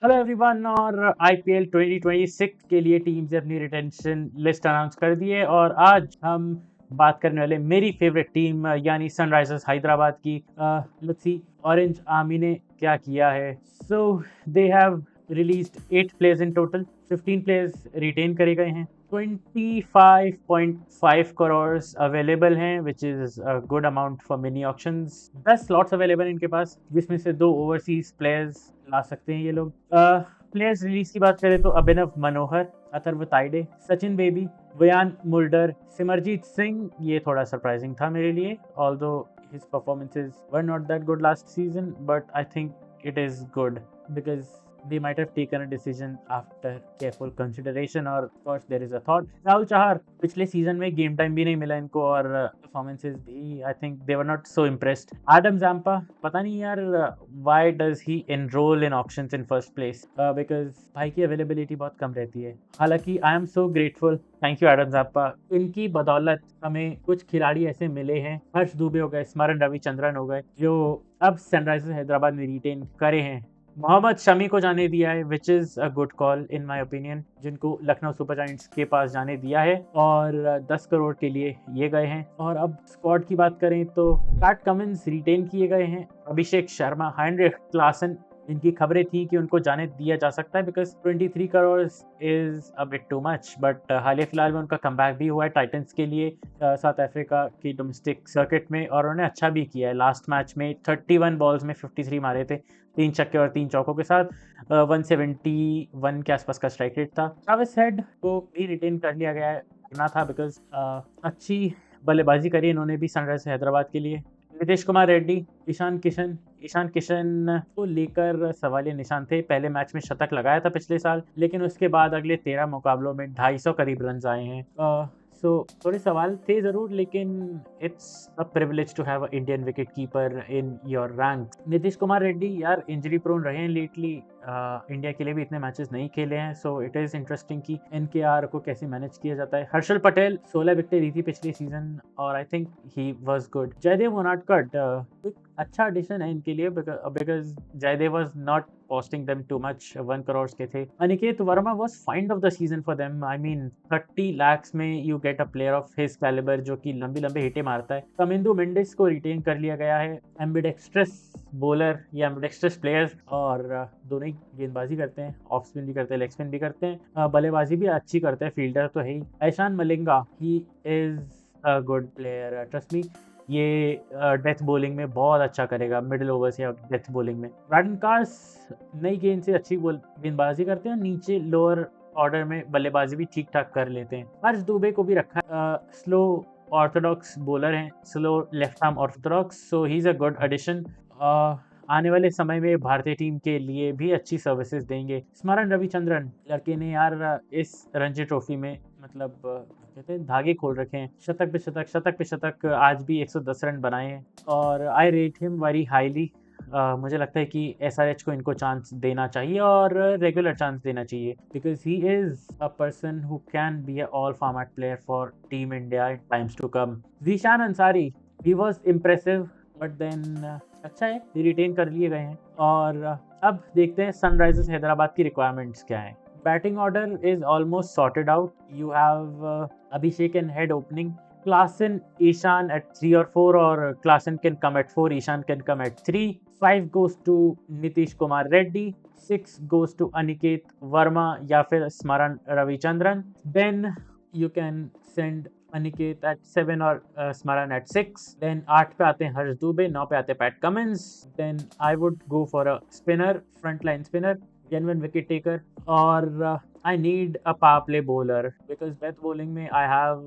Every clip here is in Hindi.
Hello everyone. और आईपीएल 2026 के लिए टीम्स ने अपनी रिटेंशन लिस्ट अनाउंस कर दी है और आज हम बात करने वाले मेरी फेवरेट टीम यानी सनराइजर्स हैदराबाद की। लेट्स सी ऑरेंज आर्मी ने क्या किया है। So they have released 8 players in total. 15 players retain करे गए हैं। 25.5 करोड़ अवेलेबल हैं which is a good amount for mini auctions. 10 slots available इनके पास जिसमें से 2 ओवरसीज प्लेयर्स ला सकते हैं ये लोग। प्लेयर्स रिलीज की बात करें तो अभिनव मनोहर, अथर्व ताइडे, सचिन बेबी, वयान मुल्डर, सिमरजीत सिंह। ये थोड़ा सरप्राइजिंग था मेरे लिए, although his performances were not that good last season, but I think it is good because they might have taken a decision after careful consideration, और of course there is a thought. Rahul Chahar, पिछले सीजन में गेम टाइम भी नहीं मिला इनको और परफॉर्मेंसेस भी I think they were not so impressed. Adam Zampa, पता नहीं यार why does he enroll in auctions in first place, because भाई की अवेलेबिलिटी बहुत कम रहती है। हालांकि I am so grateful, thank you Adam Zampa. इनकी बदौलत हमें कुछ खिलाड़ी ऐसे मिले हैं, हर्ष दुबे हो गए, स्मरण रविचंद्रन हो गए, जो अब सनराइजर्स हैदराबाद में रिटेन करे हैं। मोहम्मद शमी को जाने दिया है विच is a good call in my opinion, जिनको लखनऊ सुपर जायंट्स के पास जाने दिया है और 10 करोड़ के लिए ये गए हैं। और अब स्क्वाड की बात करें तो पैट कमिंस रिटेन किए गए हैं, अभिषेक शर्मा, हाइनरिक क्लासन, इनकी खबरें थी कि उनको जाने दिया जा सकता है because 23 crore is a bit too much, but हाल फिलहाल में उनका कमबैक भी हुआ है टाइटंस के लिए साउथ अफ्रीका की डोमेस्टिक सर्किट में, और उन्होंने अच्छा भी किया है। लास्ट मैच में 31 बॉल्स में 53 मारे थे, 3 छक्के और 3 चौकों के साथ। 171 के आसपास का स्ट्राइक रेट था। ट्रैविस हेड को भी रिटेन कर लिया गया है, करना था बिकॉज अच्छी बल्लेबाजी करी इन्होंने भी सनराइजर्स हैदराबाद के लिए। नीतीश कुमार रेड्डी, ईशान किशन को लेकर सवालिया निशान थे। पहले मैच में शतक लगाया था पिछले साल, लेकिन उसके बाद अगले 13 मुकाबलों में 250 करीब रन आए हैं। सो थोड़े सवाल थे ज़रूर, लेकिन it's a privilege to have a Indian wicket keeper in your rank. Nitish Kumar Reddy यार इंजरी प्रोन रहे हैं लेटली, इंडिया के लिए भी इतने मैचेस नहीं खेले हैं, सो इट इज़ इंटरेस्टिंग कि एनकेआर को कैसे मैनेज किया जाता है। हर्षल पटेल 16 विकेटें ली थी पिछले सीजन और I think he was good. Jaydev Unadkat एक अच्छा एडिशन है इनके लिए because Jaydev was not costing them too much, 1 crore के थे। Aniket Verma was find of the season for them. I mean 30 lakhs में you get a player of his caliber जो कि लंबी लंबी हिटें मारता है। कमिंदू मेंडिस को रिटेन कर लिया गया है, एम्बिडेक्स्ट्रस बॉलर या एम्बिडेक्स्ट्रस प्लेयर्स, और दोनों ही गेंदबाजी करते हैं, ऑफ स्पिन भी करते हैं, लेग स्पिन भी करते हैं, बल्लेबाजी भी अच्छी करते हैं, फील्डर तो है ही। Eshan Malinga, he is a good player, trust me. ये डेथ बॉलिंग में बहुत अच्छा करेगा, मिडिल ओवर्स या डेथ बॉलिंग में। ब्रैडन कार्स नई गेंद से अच्छी गेंदबाजी करते हैं, नीचे लोअर ऑर्डर में बल्लेबाजी भी ठीक ठाक कर लेते हैं। हर्ष दुबे को भी रखा, स्लो ऑर्थोडॉक्स बॉलर हैं, slow left arm orthodox, so he is a good addition. आने वाले समय में भारतीय टीम के लिए भी अच्छी सर्विसेज देंगे। स्मरण रविचंद्रन लड़के ने यार इस रणजी ट्रॉफी में मतलब कहते हैं धागे खोल रखे हैं, शतक पे शतक, शतक पे शतक, आज भी 110 रन बनाए हैं और आई रेट हिम वेरी हाईली। मुझे लगता है कि एसआरएच को इनको चांस देना चाहिए और रेगुलर चांस देना चाहिए because he is a person who can be a all format player for team India in times to come. Zeeshan Ansari, he was impressive but then अच्छा है, रिटेन कर लिए गए हैं। और अब देखते हैं सनराइजर्स हैदराबाद की रिक्वायरमेंट्स क्या है। Batting order is almost sorted out. You have Abhishek in head opening, Klassen, Ishan at 3 or 4, or Klassen can come at 4, Ishan can come at 3. 5 goes to Nitish Kumar Reddy, 6 goes to Aniket Verma या फिर Smaran Ravichandran. Then you can send Aniket at 7 और स्मरण एट 6। देन 8 पे आते हैं हर्ष दुबे, 9 पे आते हैं Pat Cummins. Then I would go for a spinner, front line spinner, genuine wicket taker, और I need a power play bowler because death bowling में I have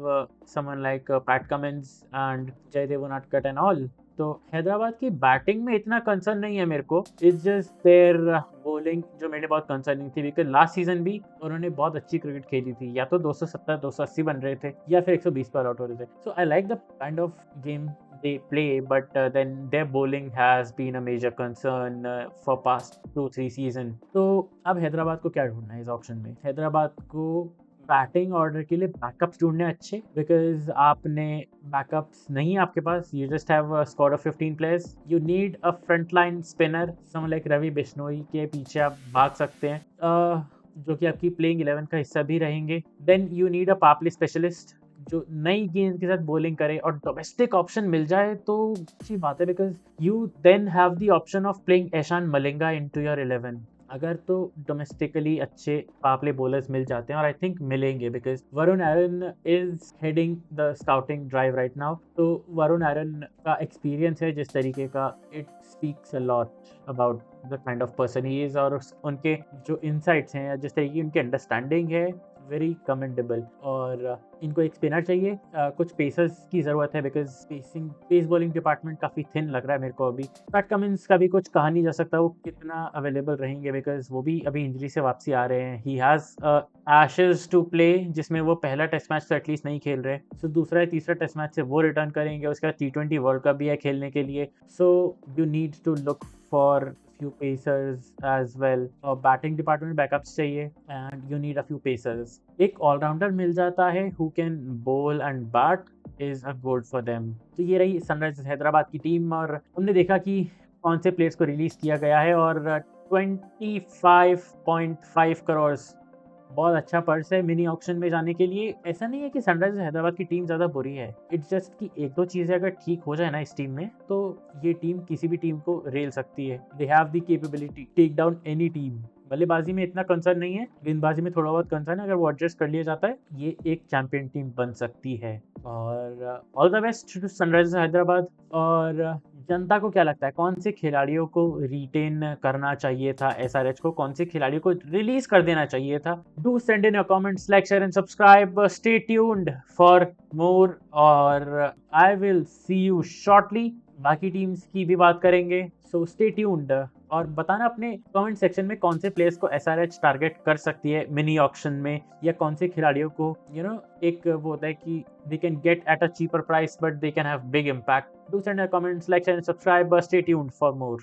someone like Pat Cummins and Jaydev Unadkat and all. तो हैदराबाद की बैटिंग में इतना कंसर्न नहीं है मेरे को, इट्स जस्ट देयर बॉलिंग जो मेरे बहुत कंसर्निंग थी बिकॉज लास्ट सीजन भी उन्होंने बहुत अच्छी क्रिकेट खेली थी, या तो 270 280 बन रहे थे या फिर 120 पर आउट हो रहे थे। So I like the kind of game they play, but then their bowling has been a major concern for past 2-3 season. तो अब हैदराबाद को क्या ढूंढना है इस ऑप्शन में? हैदराबाद को बैटिंग ऑर्डर के लिए बैकअप्स ढूंढने अच्छे, बिकॉज आपने बैकअप्स नहीं है आपके पास, you just have a squad of 15 players, you need a front line spinner someone like Ravi Bishnoi के पीछे आप भाग सकते हैं, जो कि आपकी प्लेइंग 11 का हिस्सा भी रहेंगे। Then you need a power play specialist जो नई गेंद के साथ बॉलिंग करे, और डोमेस्टिक ऑप्शन मिल जाए तो अच्छी बात है, because you then have the option of playing Eshan Malinga into your 11। अगर तो डोमेस्टिकली अच्छे पावर प्ले बॉलर्स मिल जाते हैं, और आई थिंक मिलेंगे, because Varun Aaron is heading the scouting drive right now. तो वरुण एरन का एक्सपीरियंस है जिस तरीके का, it speaks a lot about the kind of person he is, और उनके जो इनसाइट्स हैं या जिस तरीके की उनकी अंडरस्टैंडिंग है, वेरी कमेंडेबल। और इनको एक स्पिनर चाहिए, कुछ पेसर्स की ज़रूरत है, बिकॉज पेस बॉलिंग डिपार्टमेंट काफ़ी थिन लग रहा है मेरे को अभी। पैट कमिंस का भी कुछ कहा नहीं जा सकता वो कितना अवेलेबल रहेंगे, बिकॉज वो भी अभी इंजरी से वापसी आ रहे हैं। He has Ashes to play, जिसमें वो पहला टेस्ट मैच तो एटलीस्ट नहीं खेल रहे, सो दूसरा या तीसरा टेस्ट मैच से वो रिटर्न करेंगे। उसके बाद T20 वर्ल्ड कप भी है खेलने के लिए, so you need to look for few pacers as well, और बैटिंग डिपार्टमेंट बैकअप्स चाहिए, and you need a few pacers. एक ऑलराउंडर मिल जाता है who can bowl and bat is a good for them. तो ये रही सनराइजर्स हैदराबाद की टीम, और हमने देखा कि कौन से प्लेयर्स को रिलीज किया गया है, और 25.5 करोड़ बहुत अच्छा पर्स है मिनी ऑक्शन में जाने के लिए। ऐसा नहीं है कि सनराइजर्स हैदराबाद की टीम ज़्यादा बुरी है, इट्स जस्ट कि एक दो चीज़ें अगर ठीक हो जाए ना इस टीम में, तो ये टीम किसी भी टीम को रेल सकती है। They have the capability take down any team. बल्लेबाजी में इतना कंसर्न नहीं है, गेंदबाजी में थोड़ा बहुत कंसर्न है, अगर वो एडजस्ट कर लिया जाता है ये एक चैंपियन टीम बन सकती है। और all the best to Sunrisers Hyderabad. और जनता को क्या लगता है कौन से खिलाड़ियों को रिटेन करना चाहिए था एसआरएच को, कौन से खिलाड़ियों को रिलीज कर देना चाहिए था? Do send in your comments, like, share and subscribe. Stay tuned for more, और I will see you shortly. बाकी टीम्स की भी बात करेंगे, सो स्टे ट्यून्ड। और बताना अपने कमेंट सेक्शन में कौन से प्लेयर्स को एसआरएच टारगेट कर सकती है मिनी ऑक्शन में, या कौन से खिलाड़ियों को एक वो होता है कि they can get at a cheaper price but they can have big impact. Do send your comments, like, share and subscribe. Stay tuned for more.